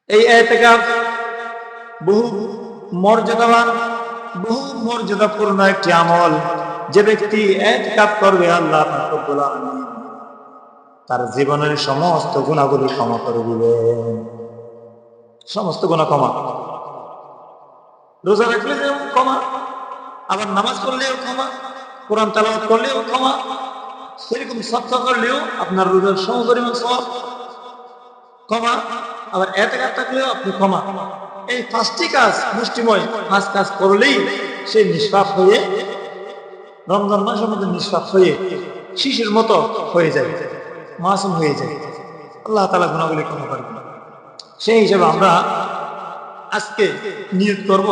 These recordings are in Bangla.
এই ইতিকাফ বহু মর্যাদাবান, বহু মর্যাদাপূর্ণ একটি আমল। যে ব্যক্তি ইতিকাফ করবে, আল্লাহ পাক রব্বুল আলামিন তার জীবনের সমস্ত গুনাহগুলি ক্ষমা করে দিবেন। সমস্ত গুনাহ ক্ষমা। রোজা রাখলে যেমন ক্ষমা, আবার নামাজ পড়লেও ক্ষমা, কোরআন তেলাওয়াত করলেও ক্ষমা, সেরকম সদকা করলেও আপনার রোজার সমপরিমাণ সওয়াব, ক্ষমা। আবার ইতিকাফ থাকলেও আপনি ক্ষমা। এই পাঁচটি কাজ, মুষ্টিময় পাঁচ কাজ করলেই সে নিষ্পাপ হয়ে, রমজান মাসের মধ্যে নিষ্পাপ হয়ে শিশুর মতো হয়ে যায়, মাসুম হয়ে যায়। আল্লাহ তাআলা গুনাহগুলি ক্ষমা করবেন। সেই হিসেবে আমরা আজকে নিয়ত করব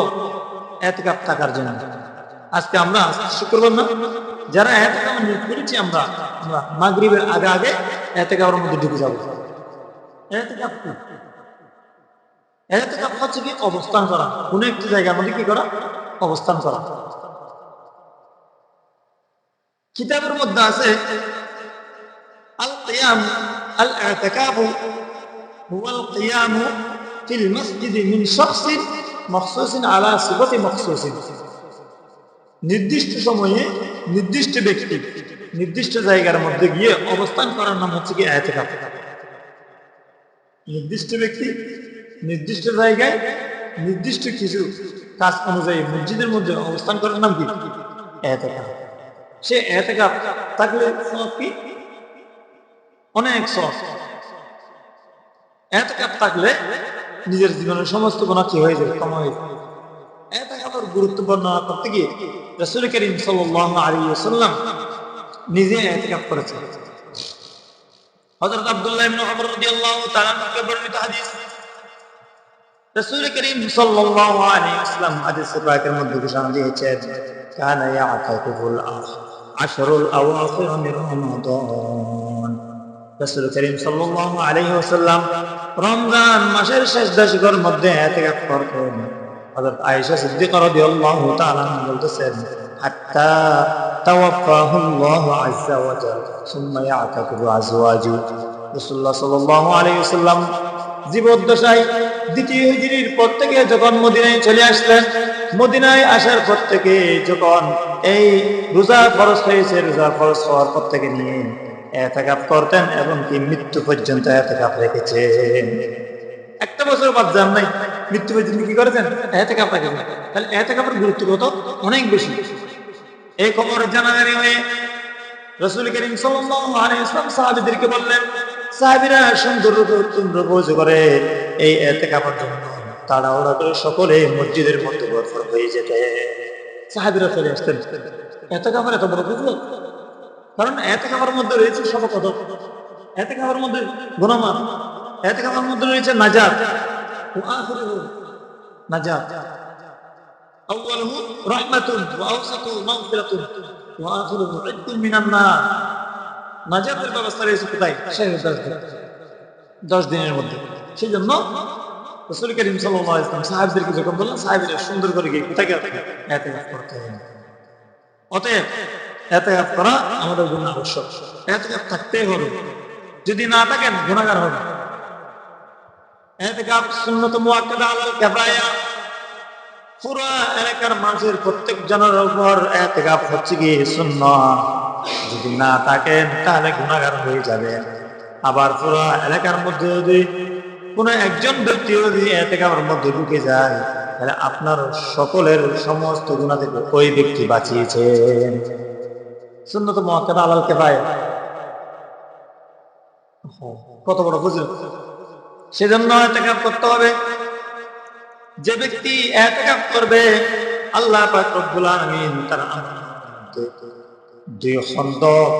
ইতিকাফ থাকার জন্য। আজকে আমরা শুক্রবার না, যারা ইতিকাফ নিয়ত করেছি আমরা মাগরিবের আগে আগে ইতিকাফের মধ্যে ঢুকে যাব। ইতিকাফ কি? ইতিকাফ হচ্ছে কি? অবস্থান করা, কোনো একটি জায়গার মধ্যে কি করা? অবস্থান করা। কিতাবের মধ্যে আছে আল কিয়াম আল ইতিকাফ হুয়া আল কিয়াম ফিল মসজিদ মিন শাখসিন মখসুসিন আলা সিফাতি মখসুসিন। নির্দিষ্ট সময়ে নির্দিষ্ট ব্যক্তি নির্দিষ্ট জায়গার মধ্যে গিয়ে অবস্থান করার নাম হচ্ছে কি ইতিকাফ। নির্দিষ্ট ব্যক্তি নির্দিষ্ট জায়গায় নির্দিষ্ট কিছু কাজ অনুযায়ী মসজিদের মধ্যে অবস্থান করার নাম কি? ইতিকাফ। সে ইতিকাফ থাকলে সওয়াব কি? অনেক সওয়াব। ইতিকাফ থাকলে নিজের জীবনের সমস্ত গুনাহ কি হয়ে যাবে? ক্ষমা হয়ে যাবে। ইতিকাফের গুরুত্ব বর্ণনা করতে গিয়ে রাসূল করিম সাল্লাল্লাহু আলাইহি ওয়াসাল্লাম নিজে ইতিকাফ করেছেন। হযরত আব্দুল্লাহ ইবনে উমর রাদিয়াল্লাহু তাআলা থেকে বর্ণিত হাদিস, রাসূল করিম সাল্লাল্লাহু আলাইহি ওয়াসাল্লাম হাদিসে পাকের মধ্যে ঘোষণা দিয়েছেন, কানা ইয়াতাকিফুল আশরুল আওয়াখির মিন রমাদান। রাসূল করিম সাল্লাল্লাহু আলাইহি ওয়াসাল্লাম রমজান মাসের শেষ দশকের মধ্যে ইতিকাফ করতেন। হযরত আয়েশা সিদ্দিকা রাদিয়াল্লাহু তাআলা বলতেছেন, হাত্তা তাওয়াফাহুল্লাহু আযজা ওয়া জাল্লা সুম্মা ইয়াতাকিফু আজওয়াজু। রাসূলুল্লাহ সাল্লাল্লাহু আলাইহি ওয়াসাল্লাম জীবদ্দশায় দ্বিতীয় হিজরির পর থেকে যখন মদিনায় চলে আসলেন, মদিনায় আসার পর থেকে যখন এই রোজা ফরজ হয়েছে, রোজা ফরজ হওয়ার পর থেকে নিয়ে ইতিকাফ করতেন এবং কি মৃত্যু পর্যন্ত ইতিকাফ রেখেছেন। একটা বছর বাদ যান নাই, মৃত্যু পর্যন্ত কি করেছেন? ইতিকাফ রেখেছেন। তাহলে ইতিকাফের গুরুত্ব কত? অনেক বেশি। এই খবর জানাজানি হয়ে রাসূল করিম সাল্লাল্লাহু আলাইহি ওয়াসাল্লাম সাহাবীদেরকে বললেন, সাহাবীরা সুন্দর রূপে উত্তম রূপে করে এই ইতিকাফের জন্য তাড়াহুড়া করে সকলে মসজিদের মধ্যে ভরপুর হয়ে যেতে সাহাবীরা চলে আসতেন। ইতিকাফের এত বড় ফজিলত, কারণ ইতিকাফের মধ্যে রয়েছে শফকত, ইতিকাফের মধ্যে গুনাহ মাফ, ইতিকাফের মধ্যে রয়েছে নাজাত, ওয়া আখিরুহু নাজাত, আউয়ালুহু রাহমাতুন ওয়া আওসাতুহু মাগফিরাতুন ওয়া আখিরুহু ইদ্দুম মিনান নার। নাজাতের ব্যবস্থা রয়েছে কোথায়? শেষ 10 দিনের মধ্যে। সেজন্য রাসূল করিম সাল্লাল্লাহু আলাইহি ওয়াসাল্লাম সাহাবীদেরকে যখন বললেন, সাহাবীরা সুন্দর করে গিয়ে কোথায় গেলেন? ইতিকাফ করতে। অতএব ইতিকাফ করা আমাদের জন্য আবশ্যক। ইতিকাফ থাকতেই হবে, যদি না থাকেন গুনাহগার হবেন। ইতিকাফ সুন্নাত মুআক্কাদা আলাল কিফায়া, পুরো এলাকার মানুষের প্রত্যেক জনের উপর ইতিকাফ হচ্ছে কি সুন্নাত। যদি না থাকেন তাহলে গুনাহগার হয়ে যাবেন। আবার পুরো এলাকার মধ্যে যদি কোনো একজন ব্যক্তি যদি ইতিকাফের মধ্যে ঢুকে যায়, তাহলে আপনার সকলের সমস্ত গুনাহ থেকে ওই ব্যক্তি বাঁচিয়েছেন। সুন্নাত মুআক্কাদা আলাল কিফায়া কত বড় ফজিলত! সেজন্য ইতিকাফ করতে হবে। যে ব্যক্তি ইতিকাফ করবে, আল্লাহ পাক রব্বুল আলামিন তার আমলে 2 খন্দক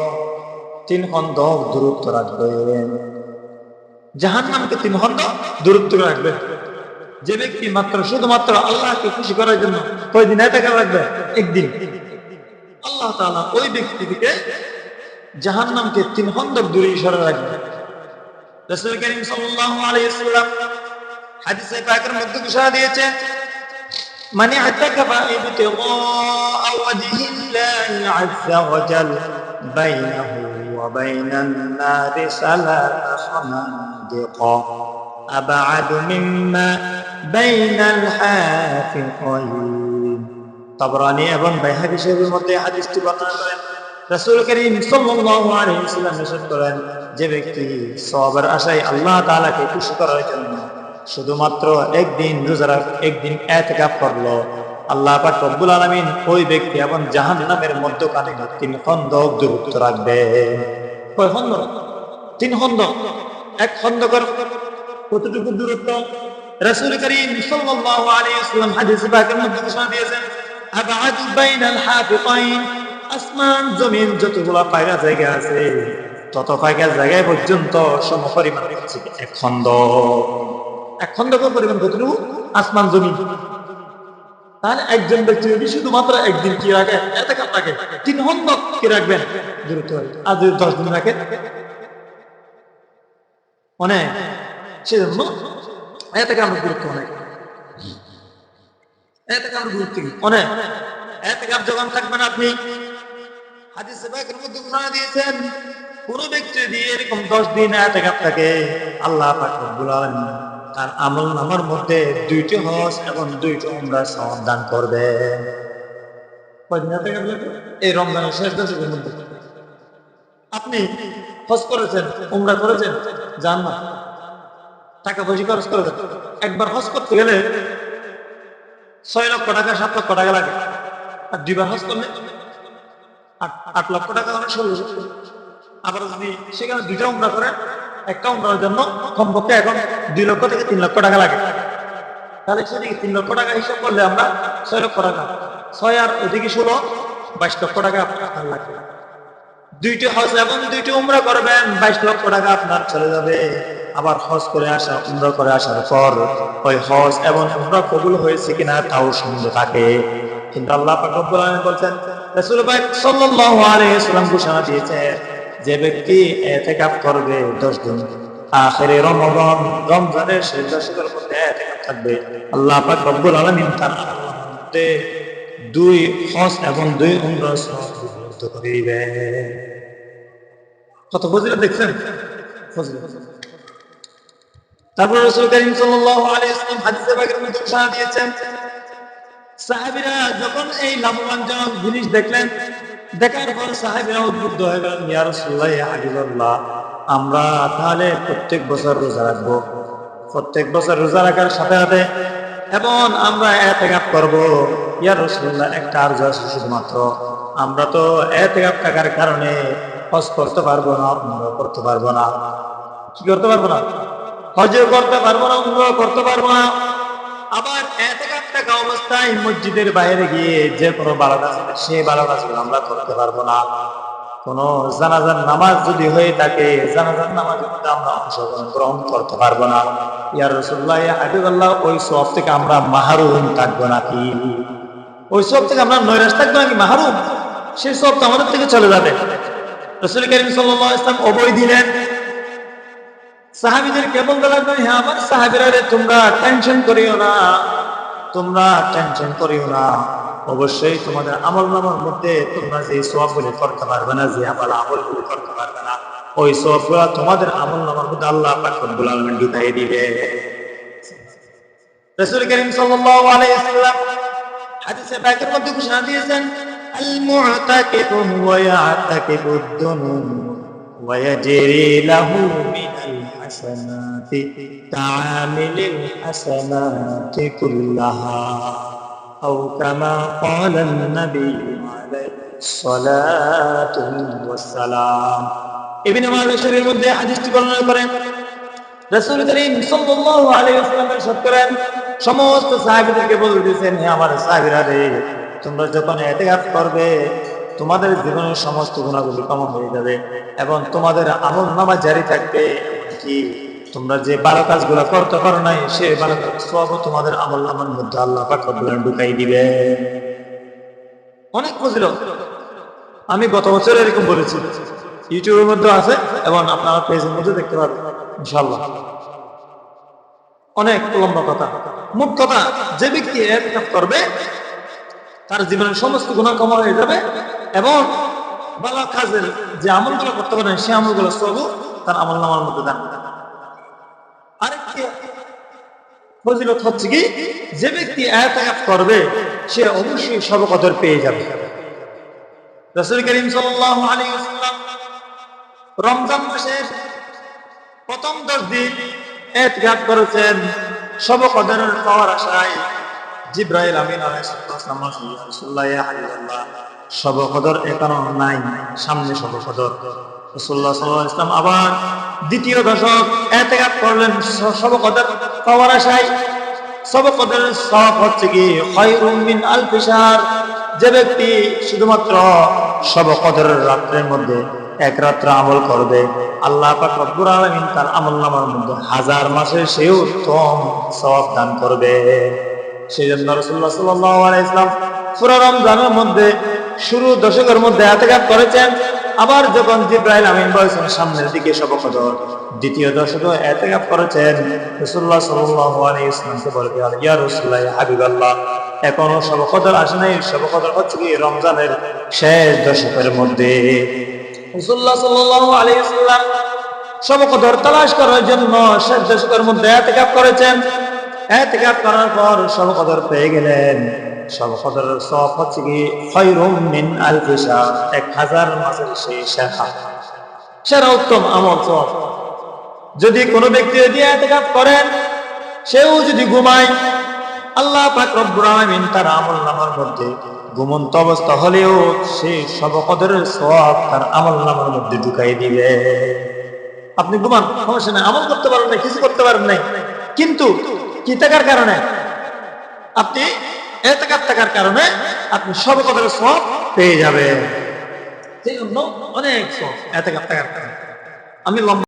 3 খন্দক দূরত্ব রাখবেন। জাহান্নামকে 3 খন্দক দূরত্ব রাখবেন। যে ব্যক্তি মাত্র শুধুমাত্র আল্লাহকে খুশি করার জন্য কয়দিন ইতিকাফ রাখবে? একদিন। আল্লাহ তাআলা ওই ব্যক্তিকে জাহান্নামকে 3 খন্দক দূরে সরে রাখবে। রাসূল করিম সাল্লাল্লাহু আলাইহি ওয়াসাল্লাম হাদিসে পাকের মধ্যে ঘোষণা দিয়েছেন, মানি ইতাকাফা ইবতিগা ওয়াজহিল্লাহি আযজা ওয়া জাল্লা বাইনাহু ওয়া বাইনান নারি সালাসা খানাদিক। আবআদু মিম্মা বাইনাল হাফিকাইন। তাবরানী এবং বাইহাকী শরীফের মধ্যে হাদিসটি বর্ণনা করেন। রাসূল করিম সাল্লাল্লাহু আলাইহি ওয়াসাল্লাম ইরশাদ করেন, যে ব্যক্তি সওয়াবের আশায় আল্লাহ তাআলাকে খুশি করার জন্য শুধুমাত্র একদিন রোজা একদিন ইতিকাফ করলো, আল্লাহ পাক রব্বুল আলামিন ওই ব্যক্তি এবং জাহান্নামের মধ্যখানে 3 খন্দক দূরত্ব রাখবে। কয় খন্দক? 3 খন্দক। এক খন্দকের কতটুকু দূরত্ব? রাসূল করিম সাল্লাল্লাহু আলাইহি ওয়াসাল্লাম হাদিসে পাকের মধ্যে ঘোষণা দিয়েছেন, আবআদু বাইনাল হাফিকাইন, আসমান জমিন যতগুলো পায়রা জায়গা আছে তত পায়রা জায়গায় পর্যন্ত সমপরিমাণ হচ্ছে এক খন্দক। এক খন্দকের পরিমাণ কতটুকু? আসমান জমিন। তাহলে একজন ব্যক্তি যদি শুধুমাত্র একদিন কি রাখে, ইতিকাফ রাখে, 3 খন্দক কি রাখবেন দূরত্ব। আর যদি 10 দিন রাখে অনেক, সেজন্য ইতিকাফের গুরুত্ব অনেক। ইতিকাফের গুরুত্ব অনেক। ইতিকাফ যখন থাকবেন আপনি, হাদিসে পাকের মধ্যে ঘোষণা দিয়েছেন, কোন ব্যক্তি যদি এরকম 10 দিন ইতিকাফ থাকে, আল্লাহ পাক রব্বুল আলামিন তার আমলনামার মধ্যে 2টি হজ এবং 2টি উমরার সওয়াব দান করবে। কয়দিন ইতিকাফ লাগবে? এই রমজানের শেষ দশকের মধ্যে আপনি হজ করেছেন, উমরা করেছেন, যান না, টাকা পয়সা খরচ করেছেন। একবার হজ করতে গেলে 6 লক্ষ টাকা 7 লক্ষ টাকা লাগে। আর 2বার হজ করলে 8 লক্ষ টাকা, মানে 16 লক্ষ। আবার যদি সেখানে 2টা উমরা করেন, একটা উমরার জন্য কমপক্ষে এখন 2 লক্ষ থেকে 3 লক্ষ টাকা লাগে। তাহলে সেদিকে 3 লক্ষ টাকা হিসাব করলে আমরা 6 লক্ষ টাকা, 6 আর ওদিকে 16, 22 লক্ষ টাকা আপনার লাগবে। 2টি হজ এবং 2টি উমরা করবেন, 22 লক্ষ টাকা আপনার চলে যাবে। আবার হজ করে আসা, উমরা করে আসার পর ওই হজ এবং উমরা কবুল হয়েছে কিনা তাও সন্দেহ থাকে। কিন্তু আল্লাহ পাক রব্বুল আলামিন বলেন, রাসূল পাক সাল্লাল্লাহু আলাইহি ওয়াসাল্লাম ঘোষণা দিয়েছেন, যে ব্যক্তি ইতিকাফ করবে 10 দিন, আখিরে রমজান, রমজানের শেষ দশকের মধ্যে ইতিকাফ থাকবে, আল্লাহ পাক রব্বুল আলামিন তার মধ্যে 2 হজ এবং 2 উমরার সওয়াব করে দিবেন। কত ফজিলত দেখছেন? ফজিলত। তারপর রাসূল করিম সাল্লাল্লাহু আলাইহি ওয়াসাল্লাম হাদিসে পাকের মধ্যে ঘোষণা দিয়েছেন, সাহাবীরা যখন এই লাভবানজনক জিনিস দেখলেন, দেখার পর সাহাবীরা উদ্বুদ্ধ হয়ে গেলেন, ইয়া রাসূলুল্লাহ, ইয়া হাবিবাল্লাহ, আমরা তাহলে প্রত্যেক বছর রোজা রাখবো। প্রত্যেক বছর রোজা রাখার সাথে সাথে এবং আমরা ইতিকাফ করব। ইয়া রাসূলুল্লাহ, একটা আরজ আছে শুধুমাত্র, আমরা তো ইতিকাফ থাকার কারণে হজ করতে পারবো না, উমরা করতে পারবো না। কি করতে পারবো না? হজ করতে পারবো না, উমরা করতে পারবো না। আবার ইতিকাফ থাকা অবস্থায় মসজিদের বাইরে গিয়ে যে কোনো ভালো কাজ আছে, সেই ভালো কাজগুলো আমরা করতে পারবো না। কোন জানাজার নামাজ যদি হয়ে থাকে, জানাজার নামাজে আমরা অংশগ্রহণ করতে পারবো না। ইয়া রাসূলুল্লাহ, ইয়া হাবিবাল্লাহ, ওই সওয়াব থেকে আমরা মাহরুম থাকবো নাকি? ওই সওয়াব থেকে আমরা নৈরাশ থাকবো নাকি মাহরুম? সেই সওয়াব তো আমাদের থেকে চলে যাবে। রাসূল করিম সাল্লাল্লাহু আলাইহি ওয়াসাল্লাম অভয় দিলেন। সাহাবীদেরকে বলতে লাগলেন, হ্যাঁ আমার সাহাবীরা রে, তোমরা টেনশন করিও না, তোমরা টেনশন করিও না। অবশ্যই তোমাদের আমলনামার মধ্যে তোমরা যে সওয়াবগুলো করতে পারবে না, যে আমলগুলো করতে পারবে না, ওই সওয়াবগুলো তোমাদের আমলনামার মধ্যে আল্লাহ পাক রব্বুল আলামিন ঢুকাই দিবে। রাসূল করিম সাল্লাল্লাহু আলাইহি ওয়াসাল্লাম হাদিসে পাকের মধ্যে ঘোষণা দিয়েছেন, আল মুতাকিফু ওয়া ইয়াতাকিফু দুনুন ওয়া ইয়াজরি লাহু মিনাল হাসানাতি কাআমিলিল হাসানাতি কুল্লাহা আও কামা ক্বালা নবী আলাইহিস সালাতু ওয়াস সালাম। ইবনে মাজাহ শরীফের মধ্যে হাদিসটি বর্ণনা করেন, রাসূল করিম সাল্লাল্লাহু আলাইহি ওয়াসাল্লাম ইরশাদ করেন, সমস্ত সাহাবীদেরকে বলতেছেন, হে আমার সাহাবীরা রে, তোমরা যখন ইতিকাফ করবে, তোমাদের জীবনের সমস্ত গুনাহগুলো ক্ষমা হয়ে যাবে এবং তোমাদের আমলনামা জারি থাকবে। কি তোমরা যে ভালো কাজগুলো করতে পারো নাই, সেই ভালো কাজ সব তোমাদের আমলনামার মধ্যে আল্লাহ পাক রব্বুল আলামিন ঢুকাই দিবে। অনেক ফজিলত আমি গত বছর এরকম বলেছি, ইউটিউবের মধ্যে আছে এবং আপনারা পেজের মধ্যে দেখতে পাবেন ইনশাআল্লাহ। অনেক লম্বা কথা। মোট কথা, যে ব্যক্তি ইতিকাফ করবে তার জীবনের সমস্ত গুনাহ ক্ষমা হয়ে যাবে এবং ভালো কাজের যে আমলগুলো করতে পারে, সেই আমলগুলো সব তার আমলনামার মধ্যে দান। আরেকটি ফজিলত হচ্ছে কি, যে ব্যক্তি ইতিকাফ করবে সে অবশ্যই শবে কদর পেয়ে যাবে। রাসূল করিম সাল্লাল্লাহু আলাইহি ওয়াসাল্লাম রমজান মাসের প্রথম 10 দিন ইতিকাফ করেছেন শবে কদরের পাওয়ার আশায়। জিবরাইল আমিন আলাইহিস সালাম রাসূলুল্লাহ ইয়া হাবিবাল্লাহ, শবে কদর এখনো নাই, সামনে শবে কদর। রাসূলুল্লাহ সাল্লাল্লাহু আলাইহি ওয়াসাল্লাম আবার দ্বিতীয় দশক ইতিকাফ করলেন শবে কদর পাওয়ার আশায়। শবে কদরের সওয়াব হচ্ছে কি খায়রুম মিন আলফি শাহর। যে ব্যক্তি শুধুমাত্র শবে কদরের রাতের মধ্যে এক রাত্র আমল করবে, আল্লাহ পাক রব্বুল আলামিন তার আমলনামার মধ্যে 1000 মাসের চেয়েও উত্তম সওয়াব দান করবে। সেজন্য রাসূলুল্লাহ সাল্লাল্লাহু আলাইহি ওয়াসাল্লাম পুরো রমজানের মধ্যে শুরু দশকের মধ্যে ইতিকাফ করেছেন। আবার যখন জিবরাইল আমিন বলেছেন সামনের দিকে শবে কদর, দ্বিতীয় দশকে ইতিকাফ করেছেন। রাসূলুল্লাহ সাল্লাল্লাহু আলাইহি ওয়াসাল্লামকে বললেন, ইয়া রাসূলুল্লাহ ইয়া হাবিবাল্লাহ, এখনো শবে কদর আসে নাই। শবে কদর হচ্ছে কি রমজানের শেষ দশকের মধ্যে। রাসূলুল্লাহ সাল্লাল্লাহু আলাইহি ওয়াসাল্লাম শবে কদর তালাশ করার জন্য শেষ দশকের মধ্যে ইতিকাফ করেছেন। ইতিকাফ করার পর শবে কদর পেয়ে গেলেন। শবে কদরের সওয়াব হচ্ছে কি খায়রুম মিন আলফি শাহর, 1000 মাসের সেরা উত্তম আমল সওয়াব। যদি কোনো ব্যক্তি যদি ইতিকাফ করেন, সেও যদি ঘুমায়, আল্লাহ পাক রব্বুল আলামিন তার আমলনামার মধ্যে ঘুমন্ত অবস্থা হলেও সেই শবে কদরের সওয়াব তার আমলনামার মধ্যে ঢুকাই দিবে। আপনি ঘুমান, সমস্যা নাই, আমল করতে পারেন না, কিছু করতে পারেন নাই, কিন্তু কি থাকার কারণে, আপনি ইতিকাফ থাকার কারণে আপনি শবে কদরের সওয়াব পেয়ে যাবেন। সেই জন্য অনেক সওয়াব ইতিকাফ থাকার কারণে। আমি